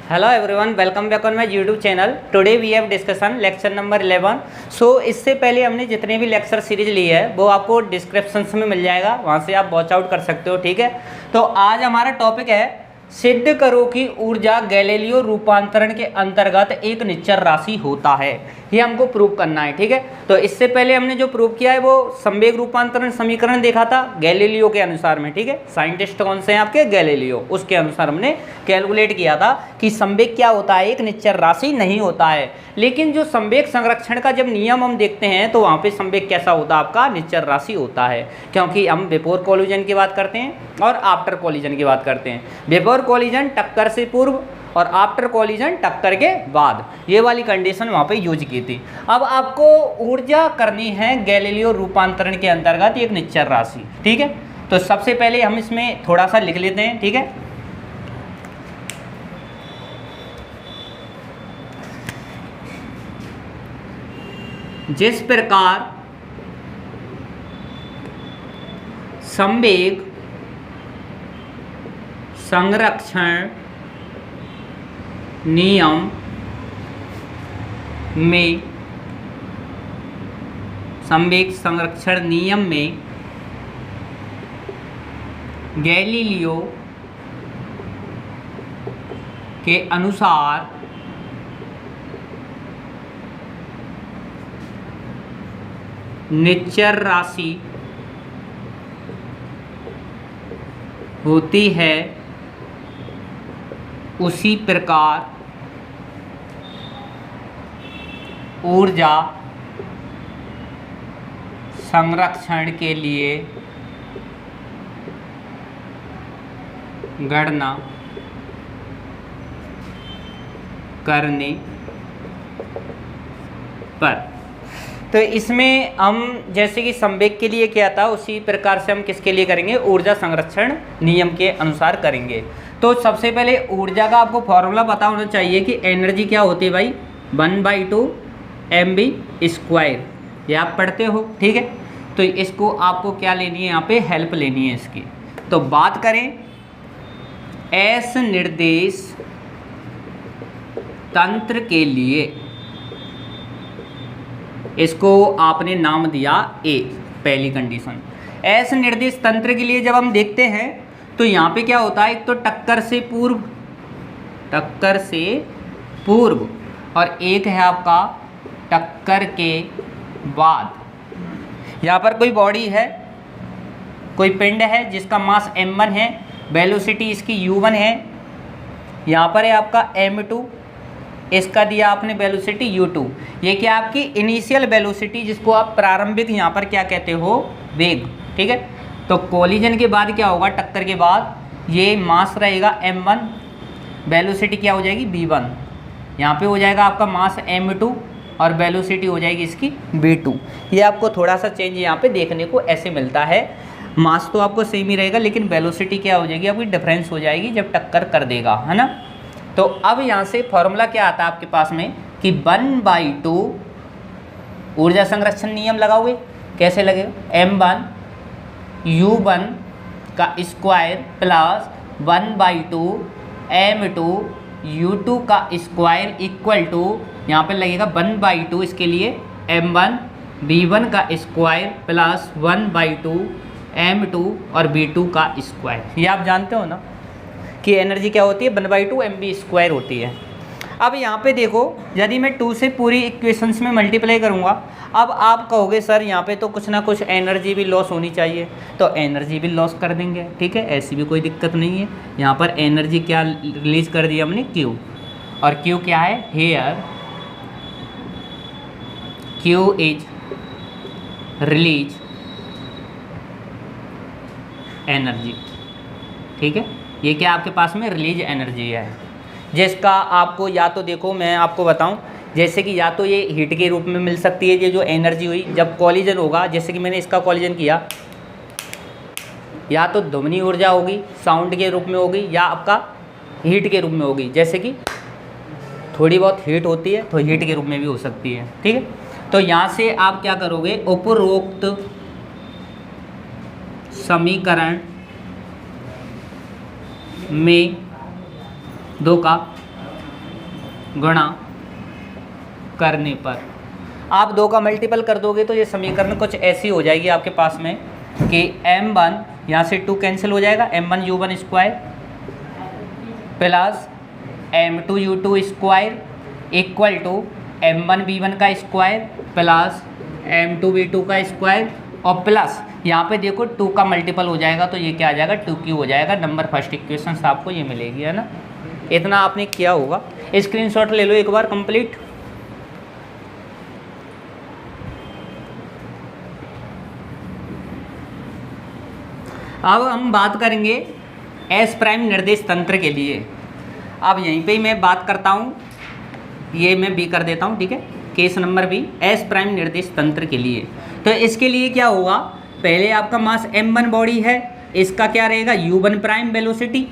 Hello everyone, welcome back on my YouTube channel. Today we have discussion lecture number 11। So इससे पहले हमने जितने भी लेक्चर सीरीज ली है वो आपको डिस्क्रिप्शन में मिल जाएगा, वहाँ से आप वॉच आउट कर सकते हो। ठीक है, तो आज हमारा टॉपिक है सिद्ध करो कि ऊर्जा गैलीलियो रूपांतरण के अंतर्गत एक निश्चर राशि होता है। ये हमको प्रूव करना है। ठीक है, तो इससे पहले हमने जो प्रूव किया है वो संवेग रूपांतरण समीकरण देखा था गैलीलियो के अनुसार में। ठीक है, साइंटिस्ट कौन से हैं आपके? गैलीलियो। उसके अनुसार हमने कैलकुलेट किया था कि संवेग क्या होता है, एक निश्चर राशि नहीं होता है। लेकिन जो संवेग संरक्षण का जब नियम हम देखते हैं तो वहाँ पे संवेग कैसा होता है आपका? निश्चर राशि होता है, क्योंकि हम बिफोर कोलिजन की बात करते हैं और आफ्टर कोलिजन की बात करते हैं। बिफोर कोलिजन टक्कर से पूर्व और आफ्टर कोलिजन टक्कर के बाद, ये वाली कंडीशन वहाँ पे यूज की थी। अब आपको ऊर्जा करनी है गैलीलियो रूपांतरण के अंतर्गत एक निश्चर राशि। ठीक है, तो सबसे पहले हम इसमें थोड़ा सा लिख लेते हैं। ठीक है, जिस प्रकार संवेग संरक्षण नियम में संवेग संरक्षण नियम में गैलीलियो के अनुसार निश्चर राशि होती है, उसी प्रकार ऊर्जा संरक्षण के लिए गणना करने पर। तो इसमें हम जैसे कि संवेग के लिए किया था उसी प्रकार से हम किसके लिए करेंगे? ऊर्जा संरक्षण नियम के अनुसार करेंगे। तो सबसे पहले ऊर्जा का आपको फॉर्मूला पता होना चाहिए कि एनर्जी क्या होती है भाई? 1/2 mv²। ये आप पढ़ते हो। ठीक है, तो इसको आपको क्या लेनी है? यहाँ पे हेल्प लेनी है इसकी। तो बात करें एस निर्देश तंत्र के लिए, इसको आपने नाम दिया ए, पहली कंडीशन। एस निर्देश तंत्र के लिए जब हम देखते हैं तो यहाँ पे क्या होता है? एक तो टक्कर से पूर्व और एक है आपका टक्कर के बाद। यहाँ पर कोई बॉडी है, कोई पिंड है जिसका मास m1 है, वेलोसिटी इसकी u1 है। यहाँ पर है आपका m2, इसका दिया आपने वेलोसिटी u2। ये क्या आपकी इनिशियल वेलोसिटी, जिसको आप प्रारंभिक यहाँ पर क्या कहते हो? वेग। ठीक है, तो कोलिजन के बाद क्या होगा? टक्कर के बाद ये मास रहेगा m1, वेलोसिटी क्या हो जाएगी? v1। यहाँ पे हो जाएगा आपका मास m2 और वेलोसिटी हो जाएगी इसकी v2। ये आपको थोड़ा सा चेंज यहाँ पे देखने को ऐसे मिलता है। मास तो आपको सेम ही रहेगा लेकिन वेलोसिटी क्या हो जाएगी? आपकी डिफरेंस हो जाएगी जब टक्कर कर देगा, है ना। तो अब यहाँ से फॉर्मूला क्या आता है आपके पास में कि 1/2 ऊर्जा संरक्षण नियम लगाओगे। कैसे लगेगा? m1 u1 का स्क्वायर प्लस 1/2 m2 u2 का स्क्वायर इक्वल टू, यहाँ पर लगेगा 1/2 इसके लिए m1 v1 का स्क्वायर प्लस 1/2 m2 और v2 का स्क्वायर। ये आप जानते हो ना कि एनर्जी क्या होती है? 1/2 mv² होती है। अब यहाँ पे देखो, यदि मैं 2 से पूरी इक्वेशंस में मल्टीप्लाई करूँगा, अब आप कहोगे सर यहाँ पे तो कुछ ना कुछ एनर्जी भी लॉस होनी चाहिए, तो एनर्जी भी लॉस कर देंगे। ठीक है, ऐसी भी कोई दिक्कत नहीं है। यहाँ पर एनर्जी क्या रिलीज कर दी हमने? Q। और Q क्या है? Here Q is release energy. ठीक है, ये क्या आपके पास में रिलीज एनर्जी है, जिसका आपको या तो देखो मैं आपको बताऊं, जैसे कि या तो ये हीट के रूप में मिल सकती है, ये जो एनर्जी हुई जब कॉलिजन होगा, जैसे कि मैंने इसका कॉलिजन किया, या तो ध्वनि ऊर्जा होगी साउंड के रूप में होगी, या आपका हीट के रूप में होगी। जैसे कि थोड़ी बहुत हीट होती है तो हीट के रूप में भी हो सकती है। ठीक है, तो यहाँ से आप क्या करोगे? उपरोक्त समीकरण में 2 का गुणा करने पर आप 2 का मल्टीपल कर दोगे तो ये समीकरण कुछ ऐसी हो जाएगी आपके पास में कि m1 यहाँ से 2 कैंसिल हो जाएगा, m1 u1 square plus m2 u2 square equal to m1 v1 का स्क्वायर प्लस m2 v2 का स्क्वायर और प्लस यहाँ पे देखो 2 का मल्टीपल हो जाएगा तो ये क्या आ जाएगा 2q हो जाएगा। नंबर फर्स्ट इक्वेशन आपको ये मिलेगी, है ना। इतना आपने किया होगा, स्क्रीनशॉट ले लो एक बार कंप्लीट। अब हम बात करेंगे एस प्राइम निर्देश तंत्र के लिए। अब यहीं पे ही मैं बात करता हूँ, ये मैं बी कर देता हूँ, ठीक है। Case number B S prime निर्देश तंत्र के लिए। तो इसके लिए क्या होगा, पहले आपका मास m1 बॉडी है, इसका क्या रहेगा u1 प्राइम वेलोसिटी।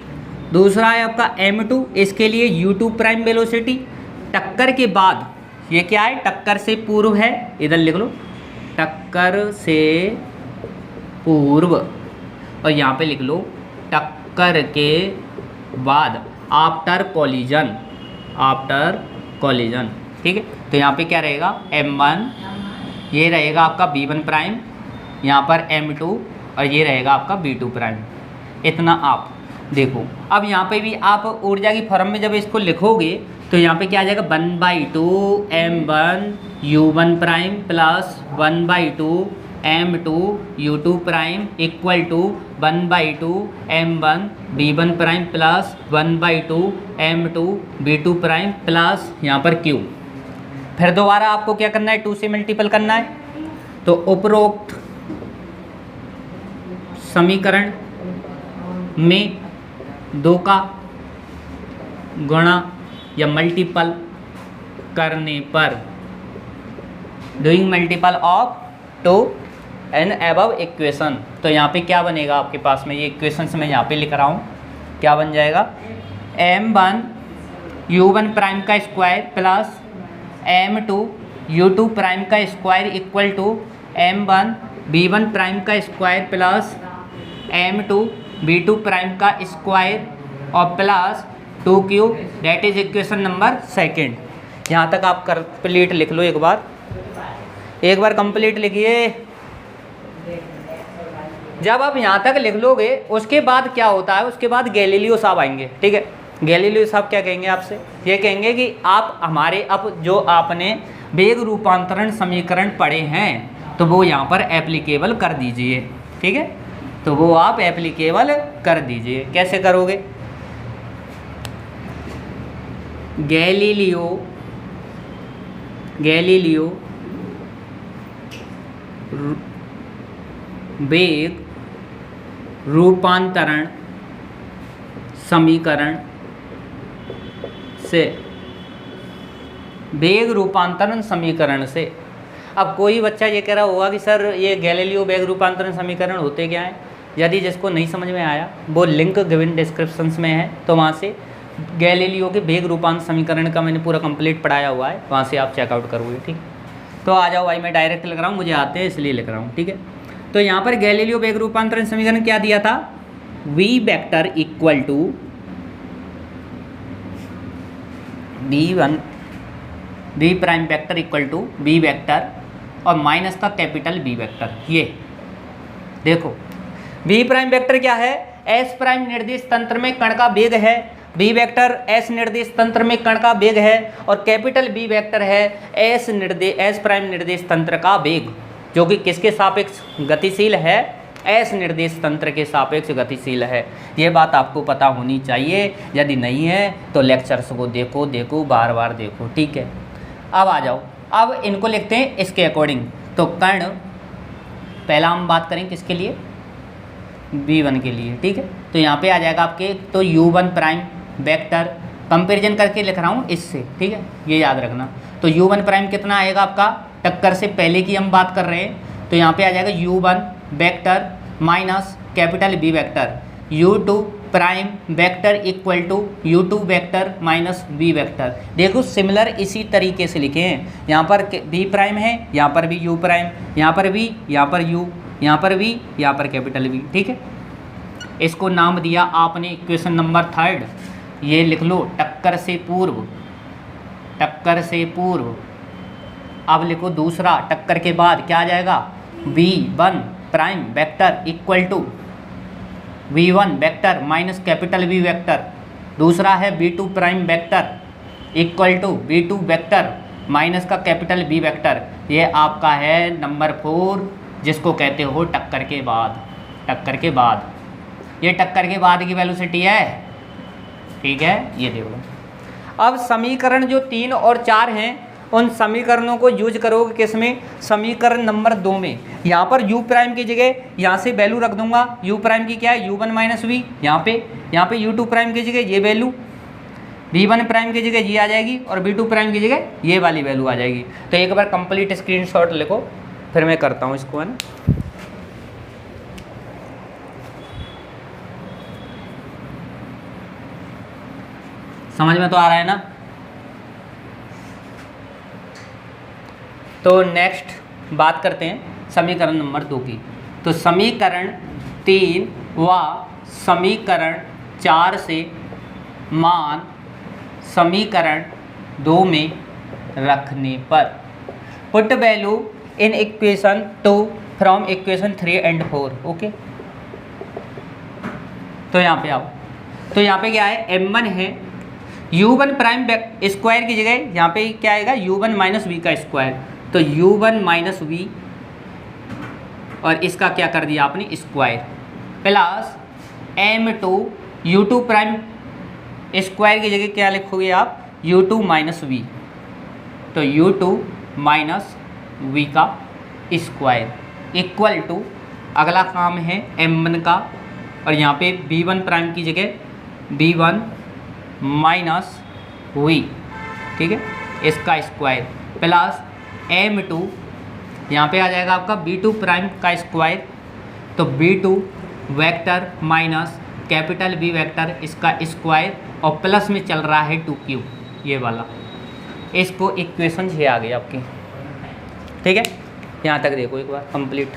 दूसरा है आपका m2, इसके लिए u2 प्राइम वेलोसिटी। टक्कर के बाद ये क्या है, टक्कर से पूर्व है, इधर लिख लो टक्कर से पूर्व, और यहाँ पे लिख लो टक्कर के बाद आफ्टर कॉलिजन, आफ्टर कॉलिजन, ठीक है। तो यहाँ पे क्या रहेगा m1, ये रहेगा आपका v1 प्राइम, यहाँ पर m2 और ये रहेगा आपका v2 प्राइम। इतना आप देखो। अब यहाँ पे भी आप ऊर्जा की फॉर्म में जब इसको लिखोगे तो यहाँ पे क्या आ जाएगा 1/2 m1 u1 prime plus 1/2 m2 u2 prime equal to 1/2 m1 v1 prime plus 1/2 m2 v2 prime plus यहाँ पर q। फिर दोबारा आपको क्या करना है, 2 से मल्टीपल करना है। तो उपरोक्त समीकरण में 2 का गुणा या मल्टीपल करने पर, doing multiple of 2 and above equation. तो यहाँ पे क्या बनेगा आपके पास में, ये इक्वेशन मैं यहाँ पे लिख रहा हूँ, क्या बन जाएगा m1 u1 प्राइम का square plus m2 u2 prime का square equal to m1 v1 prime का square plus m2 v2 prime का स्क्वायर और plus 2q, that is equation number second. यहाँ तक आप कंप्लीट लिख लो, एक बार कंप्लीट लिखिए। जब आप यहाँ तक लिख लोगे उसके बाद क्या होता है, उसके बाद गैलीलियो साहब आएंगे, ठीक है। गैलीलियो साहब क्या कहेंगे आपसे, ये कहेंगे कि आप हमारे अब जो आपने वेग रूपांतरण समीकरण पढ़े हैं तो वो यहाँ पर एप्लीकेबल कर दीजिए, ठीक है। तो वो आप एप्लीकेबल कर दीजिए। कैसे करोगे, गैलीलियो वेग रूपांतरण समीकरण से, वेग रूपांतरण समीकरण से। अब कोई बच्चा ये कह रहा होगा कि सर ये गैलीलियो वेग रूपांतरण समीकरण होते क्या हैं। यदि जिसको नहीं समझ में आया वो लिंक गिवन डिस्क्रिप्शंस में है, तो वहाँ से गैलीलियो के वेग रूपांतरण समीकरण का मैंने पूरा कंप्लीट पढ़ाया हुआ है, वहाँ से आप चेकआउट करोगे, ठीक। तो आ जाओ भाई, मैं डायरेक्ट लिख रहा हूँ, मुझे आते हैं इसलिए लिख रहा हूँ, ठीक है। तो यहाँ पर गैलीलियो वेग रूपांतरण समीकरण क्या दिया था, v vector equal to v prime vector equal to v vector और माइनस का कैपिटल B वेक्टर। ये देखो v प्राइम वेक्टर क्या है, s प्राइम निर्देश तंत्र में कण का वेग है, b वेक्टर s निर्देश तंत्र में कण का वेग है, और कैपिटल B वेक्टर है s प्राइम निर्देश तंत्र का वेग, जो कि किसके सापेक्ष गतिशील है, s निर्देश तंत्र के सापेक्ष गतिशील है। ये बात आपको पता होनी चाहिए, यदि नहीं है तो लेक्चर्स को देखो बार बार देखो, ठीक है। अब आ जाओ, अब इनको लिखते हैं इसके अकॉर्डिंग। तो कर्ण पहला हम बात करें किसके लिए, v1 के लिए, ठीक है। तो यहाँ पे आ जाएगा आपके, तो u1 प्राइम वेक्टर कंपेरिजन करके लिख रहा हूँ इससे, ठीक है, ये याद रखना। तो u1 प्राइम कितना आएगा आपका, टक्कर से पहले की हम बात कर रहे हैं, तो यहाँ पे आ जाएगा u1 vector minus capital B vector, u2 prime vector equal to u2 vector minus v vector. देखो सिमिलर इसी तरीके से लिखे हैं, यहाँ पर v प्राइम है, यहाँ पर भी u प्राइम, यहाँ पर v, यहाँ पर u, यहाँ पर v, यहाँ पर कैपिटल V, ठीक है। इसको नाम दिया आपने इक्वेशन नंबर 3, ये लिख लो टक्कर से पूर्व, टक्कर से पूर्व। अब लिखो दूसरा, टक्कर के बाद क्या आ जाएगा, V1 prime vector equal to V1 vector minus capital V vector. दूसरा है V2 prime vector equal to V2 vector minus का कैपिटल V वेक्टर। ये आपका है नंबर 4, जिसको कहते हो टक्कर के बाद। टक्कर के बाद, ये टक्कर के बाद की वेलोसिटी है, ठीक है। ये देखो अब समीकरण जो 3 और 4 हैं, उन समीकरणों को यूज करोगे किसमें, समीकरण नंबर 2 में। यहाँ पर u प्राइम की जगह यहाँ से वैल्यू रख दूंगा। u प्राइम की क्या है, u1 माइनस वी। यहाँ पे u2 प्राइम की जगह ये वैल्यू, v1 प्राइम की जगह ये आ जाएगी और v2 प्राइम की जगह ये वाली वैल्यू आ जाएगी। तो एक बार कंप्लीट स्क्रीनशॉट लिखो, फिर मैं करता हूँ इसको, है ना। समझ में तो आ रहा है ना। तो नेक्स्ट बात करते हैं समीकरण नंबर 2 की। तो समीकरण 3 व समीकरण 4 से मान समीकरण 2 में रखने पर put value in equation 2 from equation 3 and 4। Okay, तो यहाँ पे आओ। तो यहाँ पे क्या है, m1 है, u1 प्राइम स्क्वायर की जगह यहाँ पे क्या आएगा, u1 माइनस वी का स्क्वायर। तो u1 माइनस वी और इसका क्या कर दिया आपने, square, plus m2 u2 prime square की जगह क्या लिखोगे आप, u2 माइनस वी। तो u2 माइनस वी का स्क्वायर इक्वल टू, अगला काम है m1 का, और यहाँ पे v1 प्राइम की जगह v1 माइनस वी, ठीक है, इसका स्क्वायर, प्लस m2 यहाँ पे आ जाएगा आपका v2 प्राइम का स्क्वायर। तो v2 vector minus capital V vector, इसका स्क्वायर, और प्लस में चल रहा है 2q, ये वाला। इसको इक्वेशन 6 आ गई आपकी, ठीक है। यहाँ तक देखो एक बार कंप्लीट,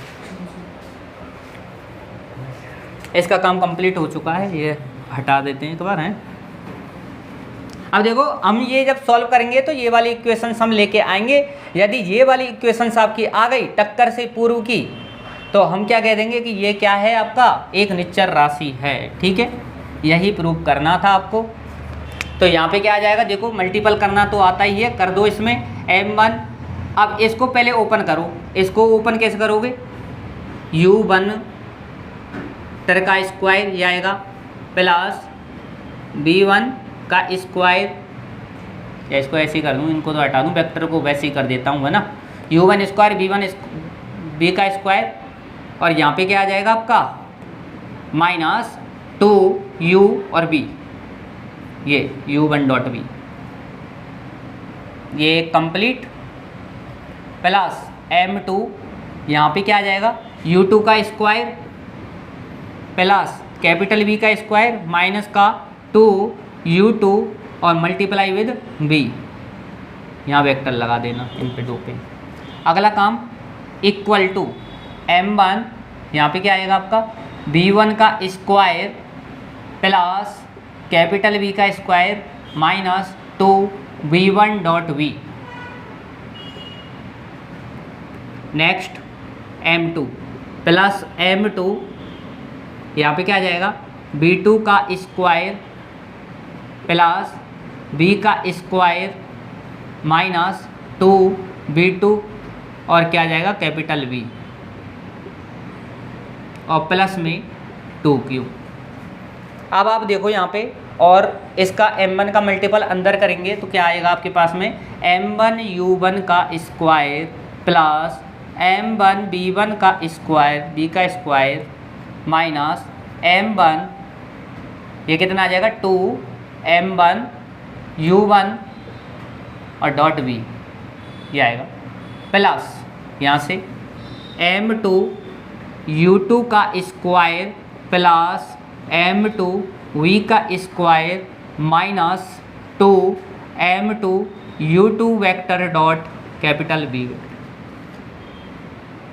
इसका काम कंप्लीट हो चुका है। ये हटा देते हैं एक बार, हैं। अब देखो हम ये जब सॉल्व करेंगे तो ये वाली इक्वेशंस हम लेके आएंगे। यदि ये वाली इक्वेशंस आपकी आ गई टक्कर से पूर्व की, तो हम क्या कह देंगे कि ये क्या है, आपका एक निश्चर राशि है, ठीक है। यही प्रूव करना था आपको। तो यहाँ पे क्या आ जाएगा, देखो मल्टीपल करना तो आता ही है, कर दो इसमें m1। अब इसको पहले ओपन करो, इसको ओपन कैसे करोगे, u1 टर का स्क्वायर ये आएगा, प्लस v1 का स्क्वायर, या इसको ऐसे ही कर दूँ, इनको तो हटा दूँ, वेक्टर को वैसे ही कर देता हूँ, है ना। u1 स्क्वायर v1 v का स्क्वायर, और यहाँ पे क्या आ जाएगा आपका माइनस 2u और v, ये u1 डॉट v, ये कंप्लीट, प्लस m2 यहाँ पे क्या आ जाएगा, u2 का स्क्वायर प्लस कैपिटल V का स्क्वायर माइनस का 2u2 और मल्टीप्लाई विद v, यहाँ वेक्टर लगा देना इन पे 2 पे। अगला काम इक्वल टू m1, यहाँ पे क्या आएगा आपका v1 का स्क्वायर प्लस कैपिटल V का square minus 2v1 dot v। Next m2 plus m2, यहाँ पे क्या आ जाएगा v2 का स्क्वायर प्लस v का स्क्वायर माइनस 2v2 और क्या आ जाएगा कैपिटल V, और प्लस में 2q। अब आप देखो यहाँ पे, और इसका m1 का मल्टीपल अंदर करेंगे तो क्या आएगा आपके पास में, m1 u1 का स्क्वायर प्लस m1 v1 का स्क्वायर, v का स्क्वायर माइनस m1, ये कितना आ जाएगा 2m1 u1 और डॉट v, ये आएगा, प्लस यहाँ से m2 u2 का स्क्वायर प्लस m2 v का square minus 2m2 u2 vector dot capital V।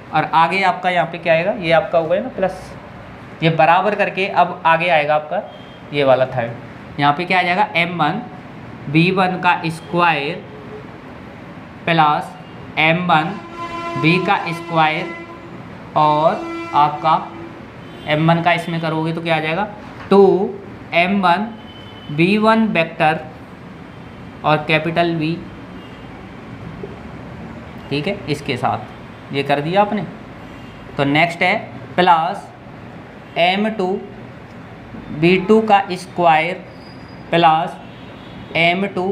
और आगे आपका यहाँ पे क्या आएगा, ये आपका हो गया ना प्लस, ये बराबर करके अब आगे आएगा आपका ये वाला थर्ड। यहाँ पे क्या आ जाएगा m1 v1 का स्क्वायर प्लस m1 b का स्क्वायर और आपका m1 का इसमें करोगे तो क्या आ जाएगा 2m1 b1 वेक्टर और कैपिटल B, ठीक है, इसके साथ ये कर दिया आपने। तो नेक्स्ट है प्लस m2 b2 का स्क्वायर प्लस m2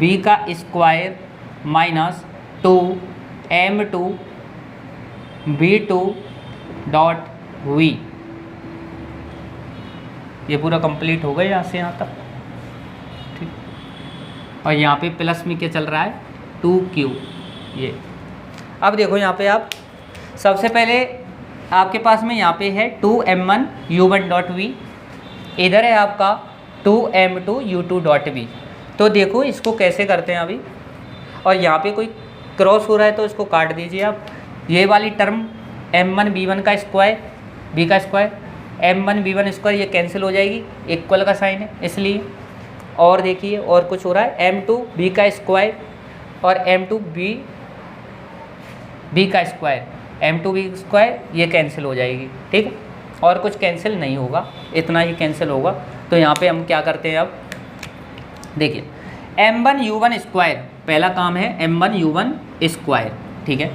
b का square minus 2m2 b2 dot v। ये पूरा कंप्लीट हो गया यहाँ से यहाँ तक, ठीक। और यहाँ पे प्लस में क्या चल रहा है 2q। ये अब देखो यहाँ पे आप सबसे पहले आपके पास में यहाँ पे है 2m1 u1 डॉट v, इधर है आपका 2m2 u2 डॉट v। तो देखो इसको कैसे करते हैं अभी, और यहाँ पे कोई क्रॉस हो रहा है तो इसको काट दीजिए आप। ये वाली टर्म m1 b1 का स्क्वायर b का स्क्वायर m1 b1 स्क्वायर ये कैंसिल हो जाएगी, इक्वल का साइन है इसलिए। और देखिए और कुछ हो रहा है m2 b का स्क्वायर और m2 b का स्क्वायर m2 b स्क्वायर ये कैंसिल हो जाएगी, ठीक है। और कुछ कैंसिल नहीं होगा, इतना ही कैंसिल होगा। तो यहाँ पे हम क्या करते हैं अब देखिए m1 u1 स्क्वायर, पहला काम है m1 u1 स्क्वायर, ठीक है,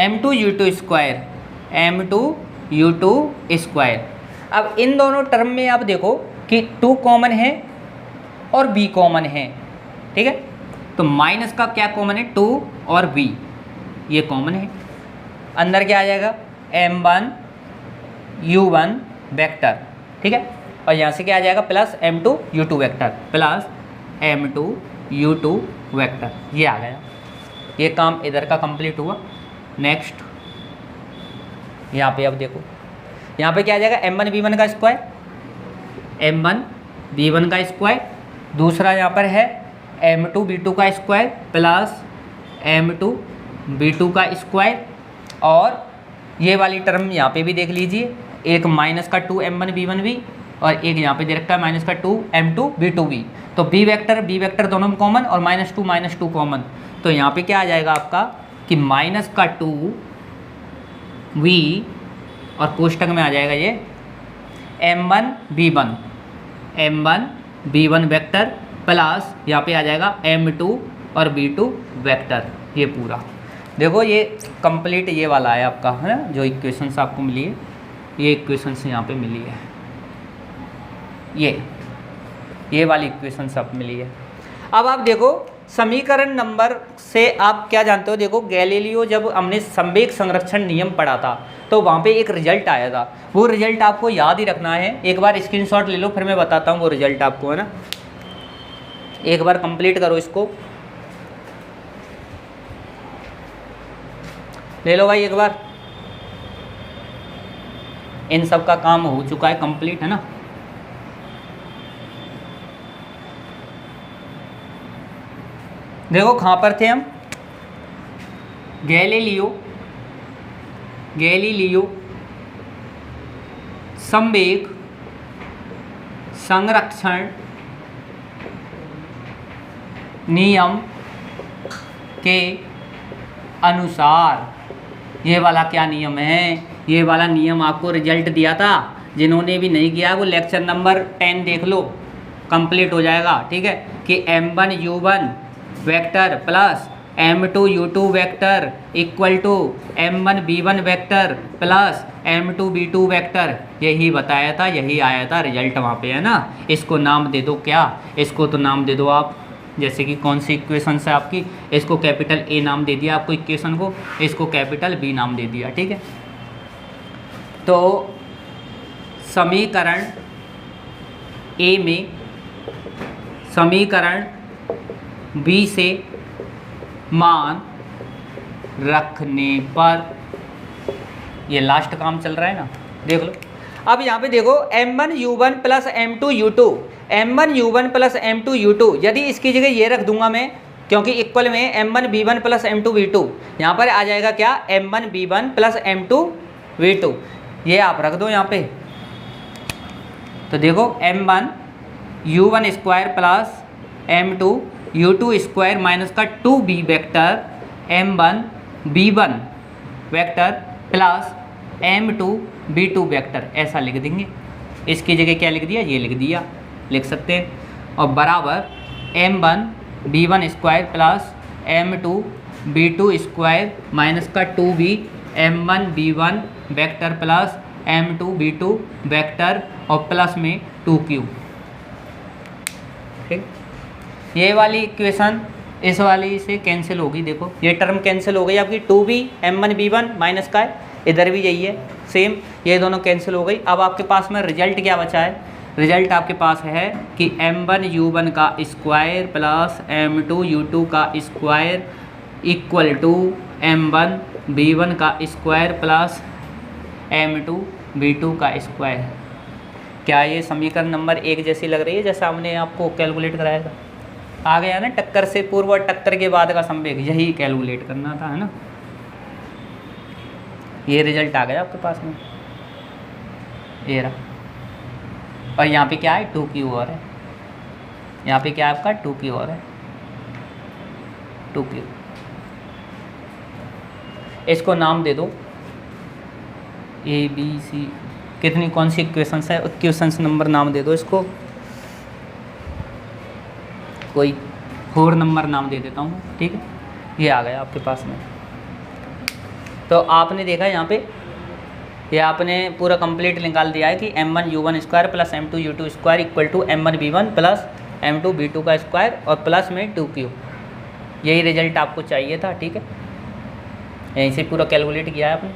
m2 u2 square m2 u2 square. अब इन दोनों टर्म में आप देखो कि 2 कॉमन है और b कॉमन है, ठीक है। तो माइनस का क्या कॉमन है 2 और b ये कॉमन है। अंदर क्या आ जाएगा m1 u1 वेक्टर, ठीक है। और यहाँ से क्या आ जाएगा plus m2 u2 vector plus m2 u2 vector, ये आ गया। ये काम इधर का कंप्लीट हुआ। नेक्स्ट यहाँ पे अब देखो यहाँ पे क्या आ जाएगा m1 b1 का स्क्वायर, m1 b1 का स्क्वायर, दूसरा यहाँ पर है m2 b2 का स्क्वायर प्लस m2 b2 का स्क्वायर। और ये वाली टर्म यहाँ पे भी देख लीजिए, एक माइनस का 2m1 b1 v और एक यहाँ पे दे रखा है माइनस का 2m2 b2 v। तो b वेक्टर दोनों में कॉमन और माइनस टू कॉमन। तो यहाँ पे क्या आ जाएगा आपका कि माइनस का 2v और कोष्टक में आ जाएगा ये m1 b1 वेक्टर प्लस यहाँ पे आ जाएगा m2 और b2 वेक्टर। ये पूरा देखो ये कंप्लीट ये वाला है आपका, है ना, जो इक्वेशंस आपको मिली है, ये इक्वेशंस यहाँ पे मिली है, ये वाली इक्वेशंस आप मिली है। अब आप देखो समीकरण नंबर से आप क्या जानते हो, देखो गैलीलियो जब हमने संवेग संरक्षण नियम पढ़ा था तो वहाँ पे एक रिजल्ट आया था, वो रिजल्ट आपको याद ही रखना है। एक बार स्क्रीनशॉट ले लो, फिर मैं बताता हूँ वो रिजल्ट आपको, है ना। एक बार कंप्लीट करो इसको, ले लो भाई एक बार। इन सब का काम हो चुका है कंप्लीट, है ना। देखो कहाँ पर थे हम, गैलीलियो संवेग संरक्षण नियम के अनुसार, ये वाला क्या नियम है, ये वाला नियम आपको रिजल्ट दिया था। जिन्होंने भी नहीं किया वो लेक्चर नंबर 10 देख लो, कंप्लीट हो जाएगा, ठीक है। कि m1 u1 vector plus m2 u2 vector equal to m1 b1 vector plus m2 b2 vector, यही बताया था, यही आया था रिजल्ट वहाँ पे, है ना। इसको नाम दे दो, क्या इसको तो नाम दे दो आप, जैसे कि कौन सी इक्वेशन है आपकी, इसको कैपिटल A नाम दे दिया आपको इक्वेशन को, इसको कैपिटल B नाम दे दिया, ठीक है। तो समीकरण A में समीकरण B से मान रखने पर, ये लास्ट काम चल रहा है ना, देख लो। अब यहाँ पे देखो m1 u1 plus m2 u2, m1 u1 plus m2 u2, यदि इसकी जगह ये रख दूंगा मैं, क्योंकि इक्वल में m1 b1 plus m2 v2, यहाँ पर आ जाएगा क्या m1 b1 plus m2 v2, ये आप रख दो यहाँ पे। तो देखो m1 u1 square plus m2 u2 square minus का 2b vector m1 b1 vector plus m2 b2 vector, ऐसा लिख देंगे। इसकी जगह क्या लिख दिया, ये लिख दिया, लिख सकते हैं। और बराबर m1 b1 square plus m2 b2 square minus का 2b m1 b1 vector plus m2 b2 vector और प्लस में 2q। ठीक, ये वाली इक्वेशन इस वाली से कैंसिल होगी। देखो ये टर्म कैंसिल हो गई आपकी, 2b m1 b1 माइनस का है, इधर भी यही है सेम, ये दोनों कैंसिल हो गई। अब आपके पास में रिजल्ट क्या बचा है, रिजल्ट आपके पास है कि m1 u1 का स्क्वायर प्लस m2 u2 का square equal to m1 b1 का स्क्वायर प्लस m2 b2 का स्क्वायर। क्या ये समीकरण नंबर 1 जैसी लग रही है जैसा हमने आपको कैलकुलेट कराया था? आ गया ना, टक्कर से पूर्व और टक्कर के बाद का संवेग, यही कैलकुलेट करना था, है ना। ये रिजल्ट आ गया आपके पास में, ये रहा। और यहाँ पे क्या है, 2q और है, यहाँ पे क्या है आपका 2q और है, 2q। इसको नाम दे दो ABC, कितनी कौन सी इक्वेशंस है, इक्वेशंस नंबर नाम दे दो इसको, कोई 4 नंबर नाम दे देता हूँ, ठीक है। ये आ गया आपके पास में। तो आपने देखा यहाँ पे, ये आपने पूरा कंप्लीट निकाल दिया है कि m1 u1 square plus m2 u2 square equal to m1 b1 plus m2 b2 का स्क्वायर और प्लस में 2q। यही रिजल्ट आपको चाहिए था, ठीक है। यहीं से पूरा कैलकुलेट किया है आपने।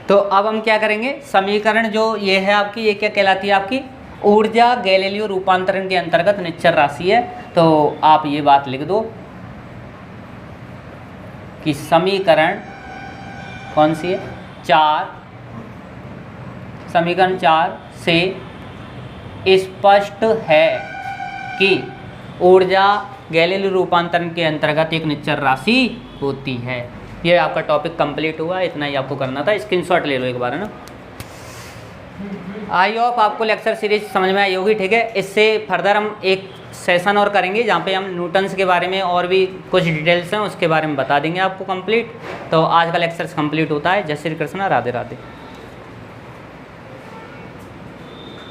तो अब हम क्या करेंगे, समीकरण जो ये है आपकी, ये क्या कहलाती है आपकी, ऊर्जा गैलीलियो रूपांतरण के अंतर्गत निश्चर राशि है। तो आप ये बात लिख दो कि समीकरण कौन सी है, 4, समीकरण 4 से स्पष्ट है कि ऊर्जा गैलीलियो रूपांतरण के अंतर्गत एक निश्चर राशि होती है। ये आपका टॉपिक कंप्लीट हुआ, इतना ही आपको करना था। स्क्रीनशॉट ले लो एक बार, है ना। आई होप आपको लेक्चर सीरीज समझ में आई होगी, ठीक है। इससे फर्दर हम एक सेशन और करेंगे जहाँ पे हम न्यूटन्स के बारे में और भी कुछ डिटेल्स हैं उसके बारे में बता देंगे आपको कंप्लीट। तो आज का लेक्चर कंप्लीट होता है। जय श्री कृष्ण, राधे राधे।